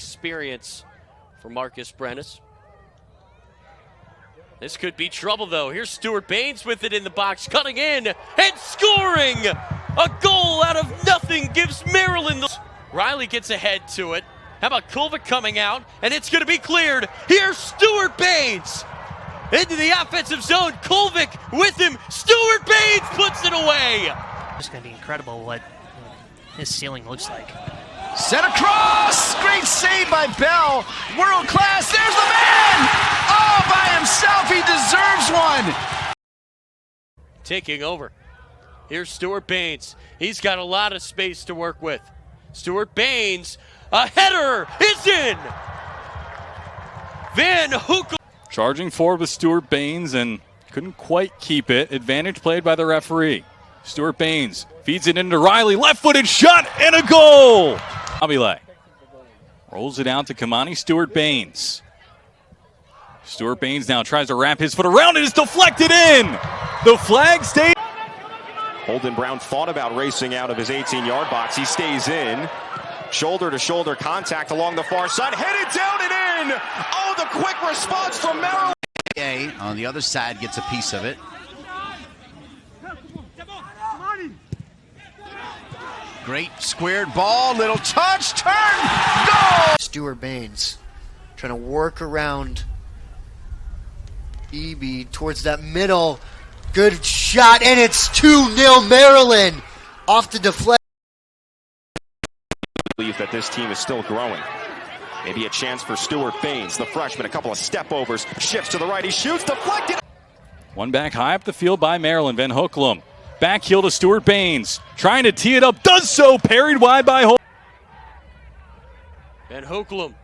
experience for Marcus Brennis. This could be trouble, though. Here's Stewart-Baynes with it in the box, cutting in and scoring! A goal out of nothing gives Maryland the... Riley gets ahead to it. How about Kulvik coming out? And it's going to be cleared. Here's Stewart-Baynes into the offensive zone. Kulvik with him. Stewart-Baynes puts it away. It's going to be incredible what his ceiling looks like. Set across! Great save by Bell. World class. There's the man! All by himself. He deserves one. Taking over. Here's Stewart-Baynes. He's got a lot of space to work with. Stewart-Baynes, a header is in! Van Hoek. Charging forward with Stewart-Baynes and couldn't quite keep it. Advantage played by the referee. Stewart-Baynes feeds it into Riley. Left-footed shot and a goal! Abile rolls it out to Kimani Stewart-Baynes. Stewart-Baynes now tries to wrap his foot around it. It's deflected in! The flag stays. Holden Brown thought about racing out of his 18-yard box. He stays in. Shoulder-to-shoulder contact along the far side. Headed down and in! Oh, the quick response from Maryland. On the other side gets a piece of it. Great squared ball, little touch, turn, goal! Stewart-Baynes trying to work around EB towards that middle. Good shot, and it's 2-0 Maryland off the deflection. I believe that this team is still growing. Maybe a chance for Stewart-Baynes, the freshman, a couple of step overs, shifts to the right, he shoots, deflected. One back high up the field by Maryland. Van Hoeklum. Back heel to Stewart-Baynes. Trying to tee it up, does so, parried wide by Hoeklum. Van Hoeklum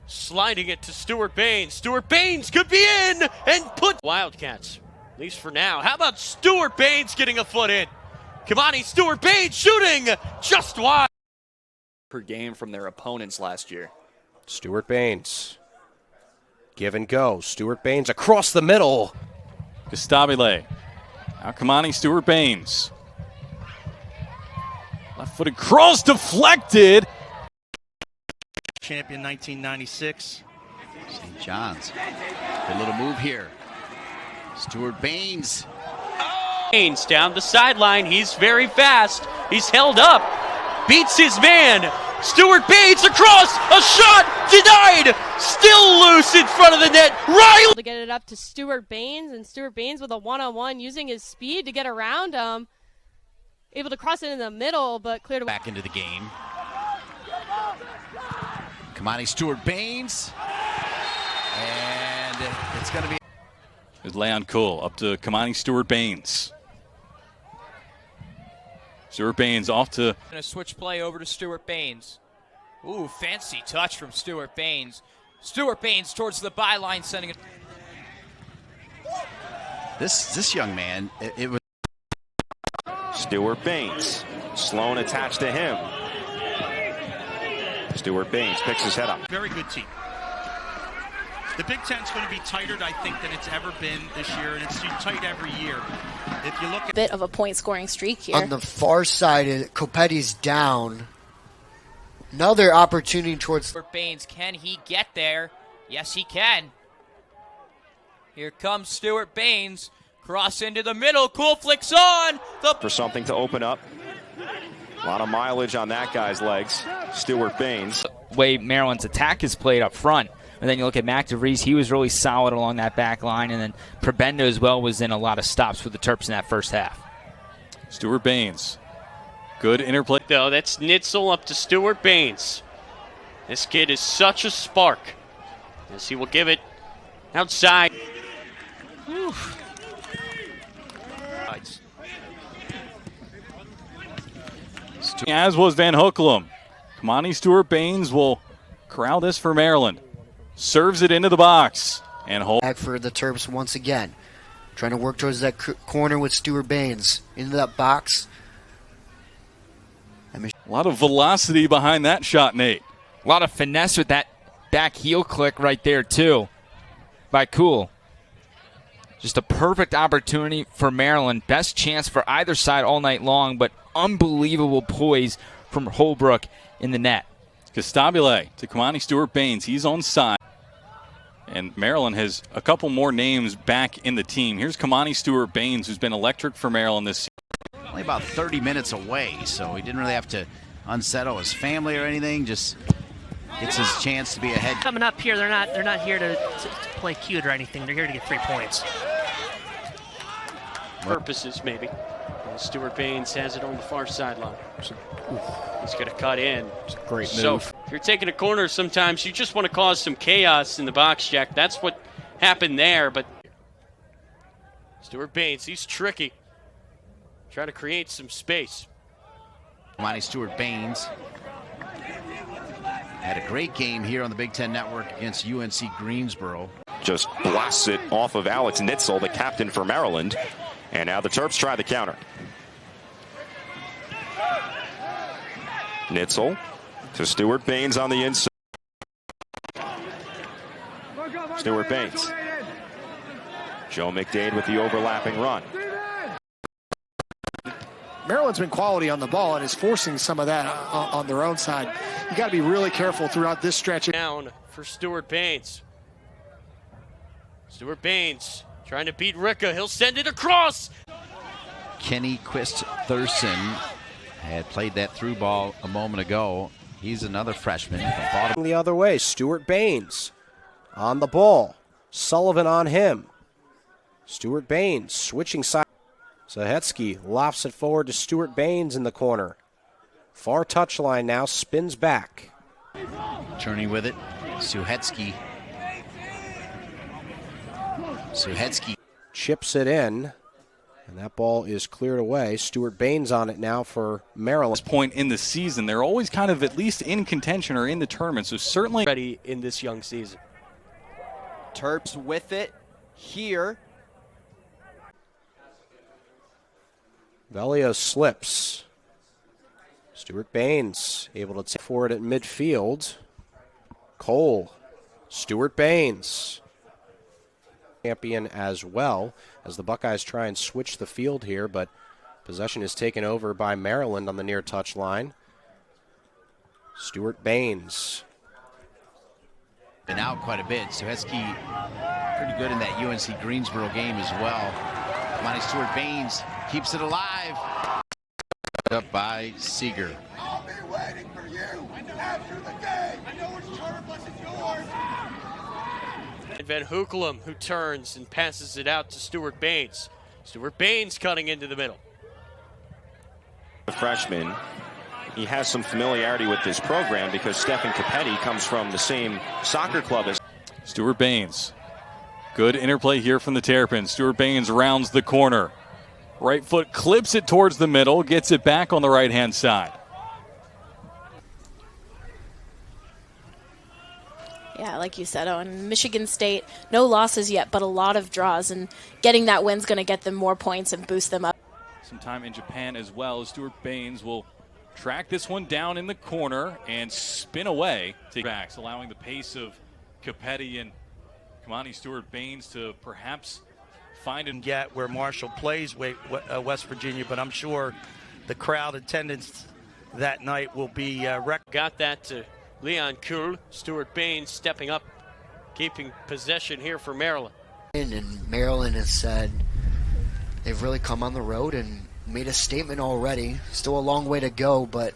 sliding it to Stewart-Baynes. Stewart-Baynes could be in and put Wildcats. At least for now. How about Stewart-Baynes getting a foot in? Kimani Stewart-Baynes shooting just wide. Per game from their opponents last year. Stewart-Baynes. Give and go. Stewart-Baynes across the middle. Stabile. Now Kimani Stewart-Baynes. Left-footed cross deflected. Champion 1996. St. John's. Good little move here. Stewart-Baynes. Baynes down the sideline. He's very fast. He's held up. Beats his man. Stewart-Baynes across. A shot denied. Still loose in front of the net. Riley to get it up to Stewart-Baynes, and Stewart-Baynes with a one-on-one using his speed to get around him. Able to cross it in the middle, but cleared away. Back into the game. Kimani Stewart-Baynes. And it's going to be. There's Leon Kuhl up to Kimani Stewart-Baynes. Stewart-Baynes off to... And a switch play over to Stewart-Baynes. Ooh, fancy touch from Stewart-Baynes. Stewart-Baynes towards the byline, sending it. This young man, it was. Stewart-Baynes. Sloan attached to him. Stewart-Baynes picks his head up. Very good team. The Big Ten's going to be tighter, I think, than it's ever been this year, and it's tight every year. If you look at Bit of a point-scoring streak here. On the far side, Kopetti's down. Another opportunity towards Stewart-Baynes, can he get there? Yes, he can. Here comes Stewart-Baynes. Cross into the middle. Cool flicks on. For something to open up. A lot of mileage on that guy's legs. Stewart-Baynes. Way Maryland's attack is played up front. And then you look at Mac DeVries, he was really solid along that back line. And then Prebendo as well was in a lot of stops for the Terps in that first half. Stewart-Baynes. Good interplay. though. That's Nitzel up to Stewart-Baynes. This kid is such a spark, as he will give it outside. Whew. As was Van Hoeklum. Kimani Stewart-Baynes will corral this for Maryland. Serves it into the box. And hold. Back for the Terps once again. Trying to work towards that corner with Stewart-Baynes. Into that box. A lot of velocity behind that shot, Nate. A lot of finesse with that back heel click right there, too, by Kuhl. Just a perfect opportunity for Maryland. Best chance for either side all night long, but unbelievable poise from Holbrook in the net. Castabile to Kimani Stewart-Baynes. He's on side. And Maryland has a couple more names back in the team. Here's Kimani Stewart-Baynes, who's been electric for Maryland this season. Only about 30 minutes away, so he didn't really have to unsettle his family or anything. Just gets his chance to be ahead. Coming up here, they're not here to play cute or anything. They're here to get 3 points. Purposes, maybe. And Stewart-Baynes has it on the far sideline. He's going to cut in. It's a great move. So if you're taking a corner, sometimes you just want to cause some chaos in the box, Jack. That's what happened there. But Stewart-Baynes, he's tricky. Trying to create some space. Kimani Stewart-Baynes had a great game here on the Big Ten Network against UNC Greensboro. Just blasts it off of Alex Nitzel, the captain for Maryland. And now the Terps try the counter. Nitzel to Stewart-Baynes on the inside. Stewart-Baynes. Joe McDade with the overlapping run. Maryland's been quality on the ball and is forcing some of that on their own side. You got to be really careful throughout this stretch. Down for Stewart-Baynes. Stewart-Baynes trying to beat Ricka. He'll send it across. Kenny Quist Thurston had played that through ball a moment ago. He's another freshman from bottom. The other way, Stewart-Baynes on the ball. Sullivan on him. Stewart-Baynes switching side. Zahetsky lofts it forward to Stewart-Baynes in the corner. Far touchline now, spins back. Turning with it, Suhetsky. Suhetsky chips it in, and that ball is cleared away. Stewart-Baynes on it now for Maryland. At this point in the season, they're always kind of at least in contention or in the tournament, so certainly ready in this young season. Terps with it here. Velio slips. Stewart-Baynes able to take forward at midfield. Cole. Stewart-Baynes. Champion as well as the Buckeyes try and switch the field here, but possession is taken over by Maryland on the near touch line. Stewart-Baynes. Been out quite a bit. Suhetsky pretty good in that UNC Greensboro game as well. Kimani Stewart-Baynes keeps it alive. Up by Seeger. I'll be waiting for you after the game. I know which charter bus is yours. And Van Hoekelum, who turns and passes it out to Stewart-Baynes. Stewart-Baynes cutting into the middle. The freshman, he has some familiarity with this program because Stephen Capetti comes from the same soccer club as Stewart-Baynes. Good interplay here from the Terrapins. Stewart-Baynes rounds the corner. Right foot clips it towards the middle, gets it back on the right-hand side. Yeah, like you said, Owen, Michigan State, no losses yet, but a lot of draws, and getting that win's going to get them more points and boost them up. Some time in Japan as well. Stewart-Baynes will track this one down in the corner and spin away to backs, allowing the pace of Capetti and Kimani Stewart-Baynes to perhaps find and get where Marshall plays West Virginia, but I'm sure the crowd attendance that night will be got that to Leon Kuhl. Stewart-Baynes stepping up, keeping possession here for Maryland. And Maryland has said they've really come on the road and made a statement already. Still a long way to go, but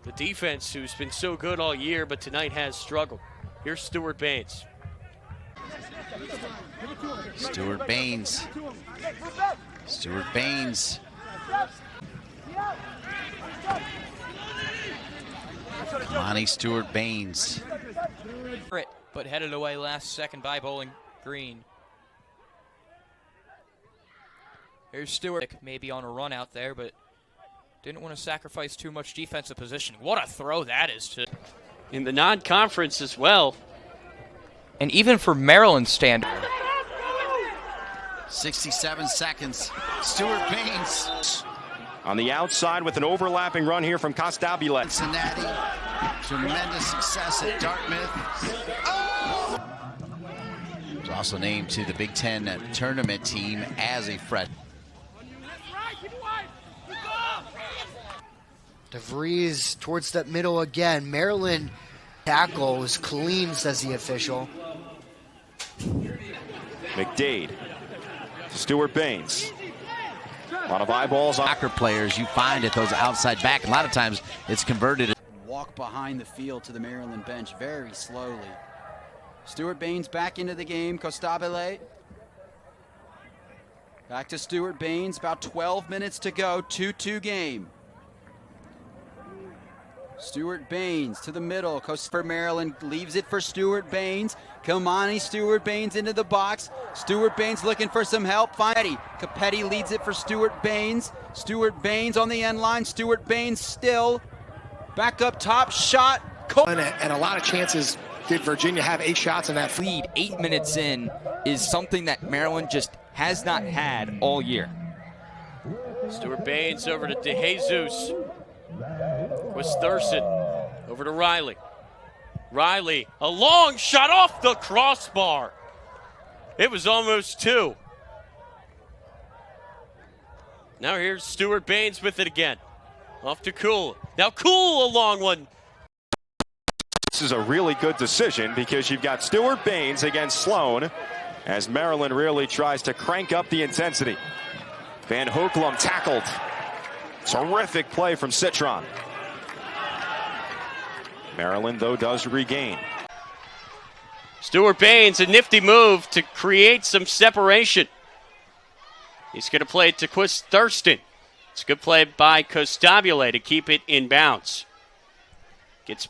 the defense, who's been so good all year, but tonight has struggled. Here's Stewart-Baynes. Stewart-Baynes. Stewart-Baynes. Kimani Stewart-Baynes. But headed away last second by Bowling Green. Here's Stewart, maybe on a run out there, but didn't want to sacrifice too much defensive positioning. What a throw that is to in the non-conference as well. And even for Maryland's stand. 67 seconds. Stewart-Baynes. on the outside with an overlapping run here from Castabile. Cincinnati, tremendous success at Dartmouth. Was also named to the Big Ten tournament team as a freshman. DeVries towards that middle again. Maryland tackle was clean, says the official. McDade to Stewart-Baynes. A lot of eyeballs on soccer players you find at those outside back. A lot of times it's converted. Walk behind the field to the Maryland bench very slowly. Stewart-Baynes back into the game. Costabile. Back to Stewart-Baynes. About 12 minutes to go. 2-2 game. Stewart-Baynes to the middle. For Maryland leaves it for Stewart-Baynes. Kimani Stewart-Baynes into the box. Stewart-Baynes looking for some help. Capetti leads it for Stewart-Baynes. Stewart-Baynes on the end line. Stewart-Baynes still. Back up top. Shot. And a lot of chances. Did Virginia have 8 shots in that lead 8 minutes in is something that Maryland just has not had all year. Stewart-Baynes over to DeJesus. With Thurston over to Riley. Riley, a long shot off the crossbar. It was almost 2. Now here's Stewart-Baynes with it again. Off to Cool. Now Cool, a long one. This is a really good decision because you've got Stewart-Baynes against Sloan as Maryland really tries to crank up the intensity. Van Hoeklum tackled. Terrific play from Citron. Maryland, though, does regain. Stewart-Baynes, a nifty move to create some separation. He's going to play it to Quist Thurston. It's a good play by Costabile to keep it in bounds. Gets